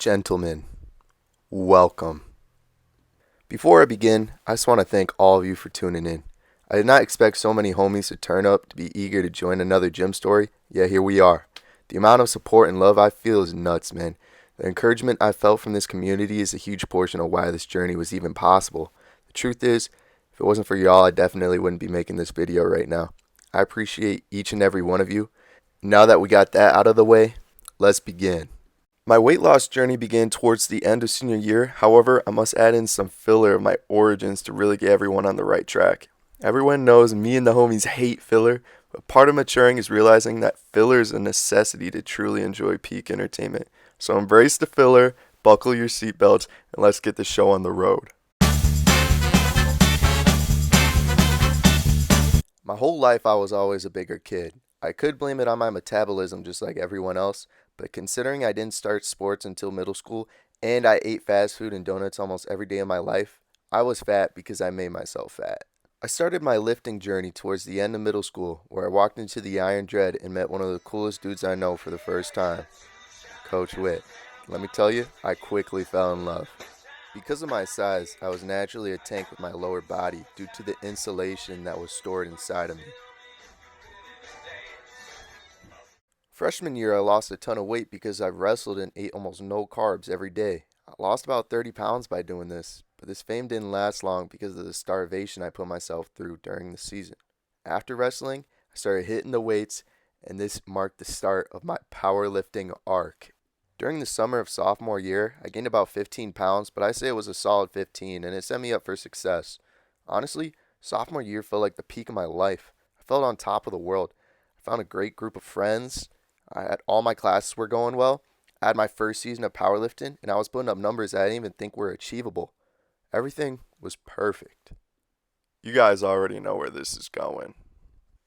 Gentlemen, welcome. Before I begin, I just want to thank all of you for tuning in. I did not expect so many homies to turn up to be eager to join another gym story, yet here we are. The amount of support and love I feel is nuts, man. The encouragement I felt from this community is a huge portion of why this journey was even possible. The truth is, if it wasn't for y'all, I definitely wouldn't be making this video right now. I appreciate each and every one of you. Now that we got that out of the way, let's begin. My weight loss journey began towards the end of senior year. However, I must add in some filler of my origins to really get everyone on the right track. Everyone knows me and the homies hate filler, but part of maturing is realizing that filler is a necessity to truly enjoy peak entertainment. So embrace the filler, buckle your seatbelts, and let's get the show on the road. My whole life I was always a bigger kid. I could blame it on my metabolism just like everyone else, but considering I didn't start sports until middle school and I ate fast food and donuts almost every day of my life, I was fat because I made myself fat. I started my lifting journey towards the end of middle school where I walked into the Iron Dread and met one of the coolest dudes I know for the first time, Coach Witt. Let me tell you, I quickly fell in love. Because of my size, I was naturally a tank with my lower body due to the insulation that was stored inside of me. Freshman year, I lost a ton of weight because I wrestled and ate almost no carbs every day. I lost about 30 pounds by doing this, but this fame didn't last long because of the starvation I put myself through during the season. After wrestling, I started hitting the weights, and this marked the start of my powerlifting arc. During the summer of sophomore year, I gained about 15 pounds, but I say it was a solid 15, and it set me up for success. Honestly, sophomore year felt like the peak of my life. I felt on top of the world. I found a great group of friends. All my classes were going well. I had my first season of powerlifting, and I was putting up numbers that I didn't even think were achievable. Everything was perfect. You guys already know where this is going.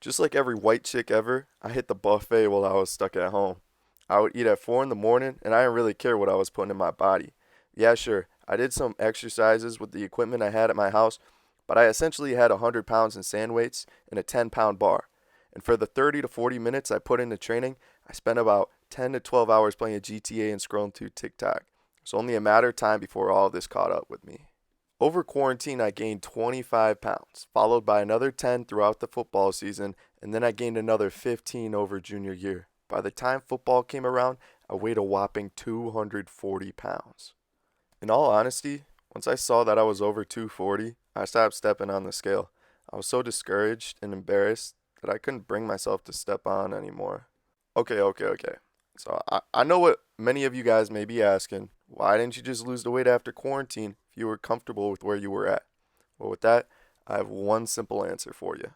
Just like every white chick ever, I hit the buffet while I was stuck at home. I would eat at 4 in the morning, and I didn't really care what I was putting in my body. Yeah, sure, I did some exercises with the equipment I had at my house, but I essentially had 100 pounds in sand weights and a 10-pound bar. And for the 30 to 40 minutes I put into training, I spent about 10 to 12 hours playing GTA and scrolling through TikTok. It's only a matter of time before all of this caught up with me. Over quarantine, I gained 25 pounds, followed by another 10 throughout the football season, and then I gained another 15 over junior year. By the time football came around, I weighed a whopping 240 pounds. In all honesty, once I saw that I was over 240, I stopped stepping on the scale. I was so discouraged and embarrassed that I couldn't bring myself to step on anymore. Okay. So I know what many of you guys may be asking. Why didn't you just lose the weight after quarantine if you were comfortable with where you were at? Well, with that, I have one simple answer for you.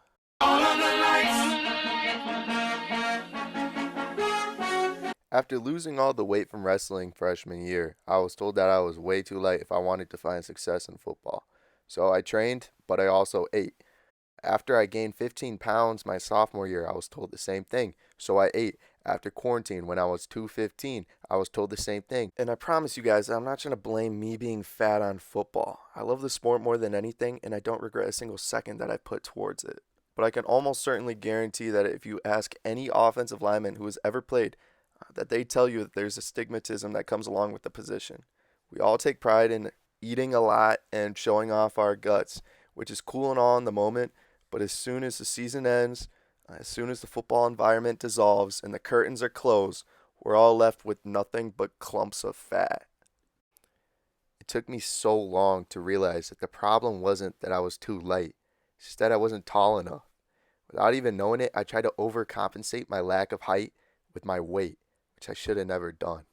After losing all the weight from wrestling freshman year, I was told that I was way too light if I wanted to find success in football. So I trained, but I also ate. After I gained 15 pounds my sophomore year, I was told the same thing. So I ate. After quarantine, when I was 215, I was told the same thing. And I promise you guys, I'm not trying to blame me being fat on football. I love the sport more than anything, and I don't regret a single second that I put towards it. But I can almost certainly guarantee that if you ask any offensive lineman who has ever played, that they tell you that there's a stigmatism that comes along with the position. We all take pride in eating a lot and showing off our guts, which is cool and all in the moment, but as soon as the season ends, as soon as the football environment dissolves and the curtains are closed, we're all left with nothing but clumps of fat. It took me so long to realize that the problem wasn't that I was too light, it's just that I wasn't tall enough. Without even knowing it, I tried to overcompensate my lack of height with my weight, which I should have never done.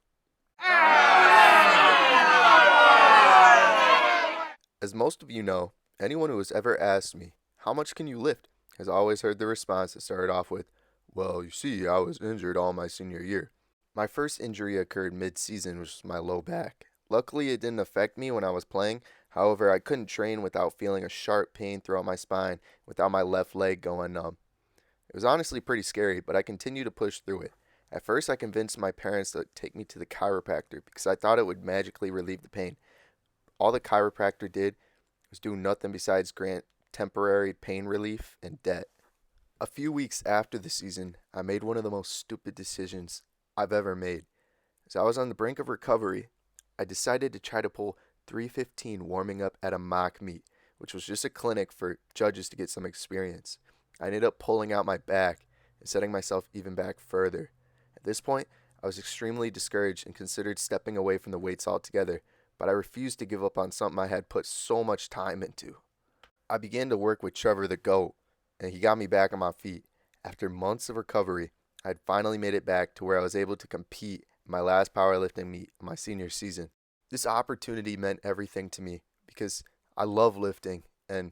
As most of you know, anyone who has ever asked me, how much can you lift, has always heard the response that started off with, well, you see, I was injured all my senior year. My first injury occurred mid-season, which was my low back. Luckily, it didn't affect me when I was playing. However, I couldn't train without feeling a sharp pain throughout my spine, without my left leg going numb. It was honestly pretty scary, but I continued to push through it. At first, I convinced my parents to take me to the chiropractor because I thought it would magically relieve the pain. All the chiropractor did was do nothing besides grant temporary pain relief and debt. A few weeks after the season, I made one of the most stupid decisions I've ever made. As I was on the brink of recovery, I decided to try to pull 315 warming up at a mock meet, which was just a clinic for judges to get some experience. I ended up pulling out my back and setting myself even back further. At this point, I was extremely discouraged and considered stepping away from the weights altogether, but I refused to give up on something I had put so much time into. I began to work with Trevor the GOAT, and he got me back on my feet. After months of recovery, I had finally made it back to where I was able to compete in my last powerlifting meet of my senior season. This opportunity meant everything to me because I love lifting, and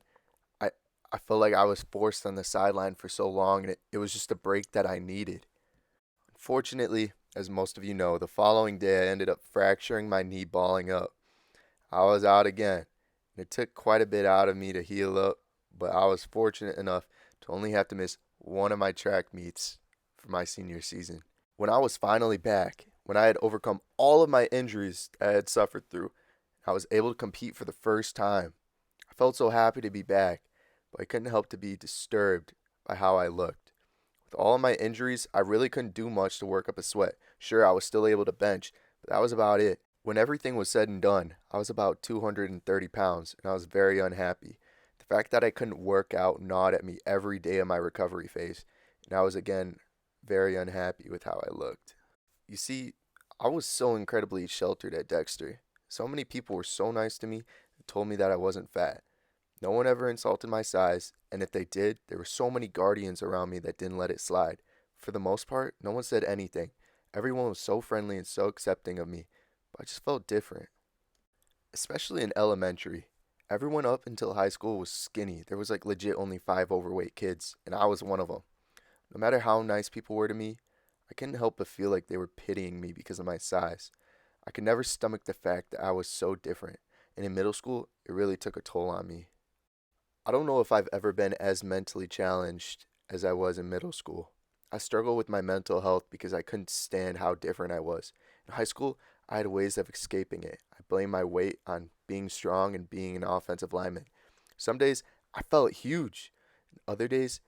I, I felt like I was forced on the sideline for so long, and it was just a break that I needed. Unfortunately, as most of you know, the following day I ended up fracturing my knee balling up. I was out again. It took quite a bit out of me to heal up, but I was fortunate enough to only have to miss one of my track meets for my senior season. When I was finally back, when I had overcome all of my injuries I had suffered through, I was able to compete for the first time. I felt so happy to be back, but I couldn't help to be disturbed by how I looked. With all of my injuries, I really couldn't do much to work up a sweat. Sure, I was still able to bench, but that was about it. When everything was said and done, I was about 230 pounds, and I was very unhappy. The fact that I couldn't work out gnawed at me every day of my recovery phase, and I was again very unhappy with how I looked. You see, I was so incredibly sheltered at Dexter. So many people were so nice to me and told me that I wasn't fat. No one ever insulted my size, and if they did, there were so many guardians around me that didn't let it slide. For the most part, no one said anything. Everyone was so friendly and so accepting of me, but I just felt different. Especially in elementary. Everyone up until high school was skinny. There was like legit only 5 overweight kids, and I was one of them. No matter how nice people were to me, I couldn't help but feel like they were pitying me because of my size. I could never stomach the fact that I was so different, and in middle school, it really took a toll on me. I don't know if I've ever been as mentally challenged as I was in middle school. I struggled with my mental health because I couldn't stand how different I was. In high school, I had ways of escaping it. I blamed my weight on being strong and being an offensive lineman. Some days, I felt huge. Other days,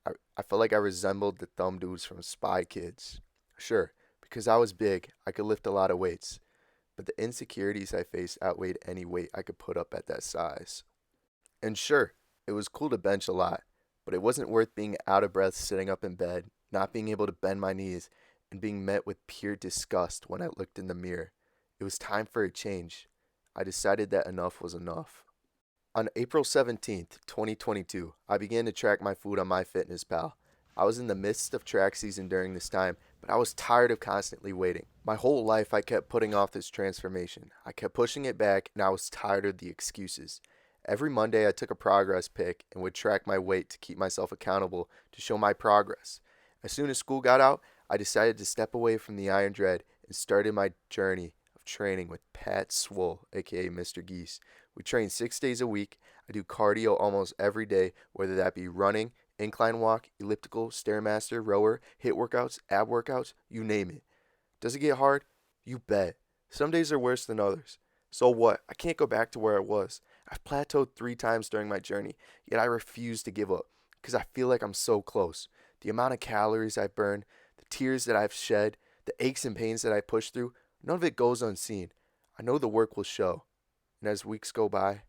I felt like I resembled the thumb dudes from Spy Kids. Sure, because I was big, I could lift a lot of weights, but the insecurities I faced outweighed any weight I could put up at that size. And sure, it was cool to bench a lot, but it wasn't worth being out of breath sitting up in bed, not being able to bend my knees, and being met with pure disgust when I looked in the mirror. It was time for a change. I decided that enough was enough. On April 17th, 2022, I began to track my food on MyFitnessPal. I was in the midst of track season during this time, but I was tired of constantly waiting. My whole life I kept putting off this transformation. I kept pushing it back, and I was tired of the excuses. Every Monday, I took a progress pic and would track my weight to keep myself accountable to show my progress. As soon as school got out, I decided to step away from the Iron Dread and started my journey of training with Pat Swole, aka Mr. Geese. We train 6 days a week. I do cardio almost every day, whether that be running, incline walk, elliptical, stairmaster, rower, hit workouts, ab workouts, you name it. Does it get hard? You bet. Some days are worse than others. So what? I can't go back to where I was. I've plateaued 3 times during my journey, yet I refuse to give up because I feel like I'm so close. The amount of calories I burn, the tears that I've shed, the aches and pains that I push through, none of it goes unseen. I know the work will show. And as weeks go by,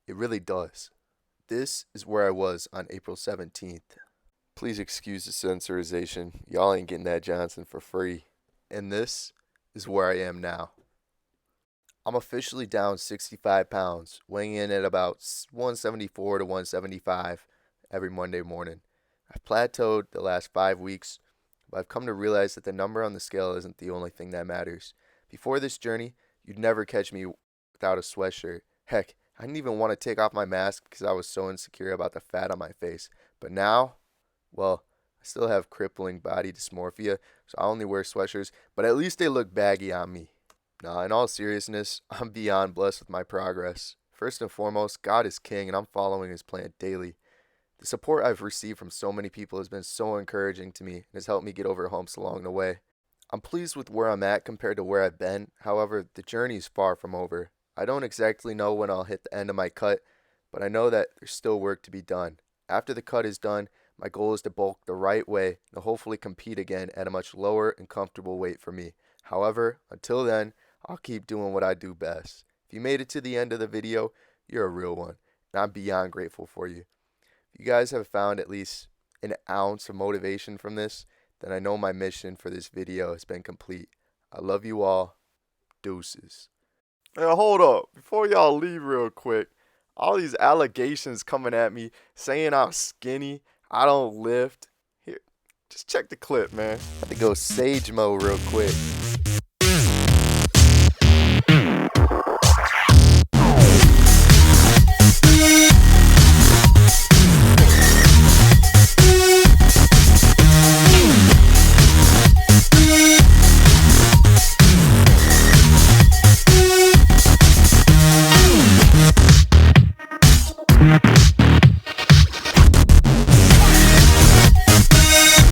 it really does. This is where I was on April 17th. Please excuse the sensorization. Y'all ain't getting that Johnson for free. And this is where I am now. I'm officially down 65 pounds, weighing in at about 174 to 175 every Monday morning. I've plateaued the last 5 weeks, but I've come to realize that the number on the scale isn't the only thing that matters. Before this journey, you'd never catch me without a sweatshirt. Heck, I didn't even want to take off my mask because I was so insecure about the fat on my face. But now, well, I still have crippling body dysmorphia, so I only wear sweatshirts, but at least they look baggy on me. Nah, in all seriousness, I'm beyond blessed with my progress. First and foremost, God is king and I'm following his plan daily. The support I've received from so many people has been so encouraging to me and has helped me get over humps along the way. I'm pleased with where I'm at compared to where I've been. However, the journey is far from over. I don't exactly know when I'll hit the end of my cut, but I know that there's still work to be done. After the cut is done, my goal is to bulk the right way and hopefully compete again at a much lower and comfortable weight for me. However, until then, I'll keep doing what I do best. If you made it to the end of the video, you're a real one, and I'm beyond grateful for you. If you guys have found at least an ounce of motivation from this, then I know my mission for this video has been complete. I love you all. Deuces. Now hold up. Before y'all leave real quick, all these allegations coming at me saying I'm skinny, I don't lift. Here, just check the clip, man. I have to go sage mode real quick.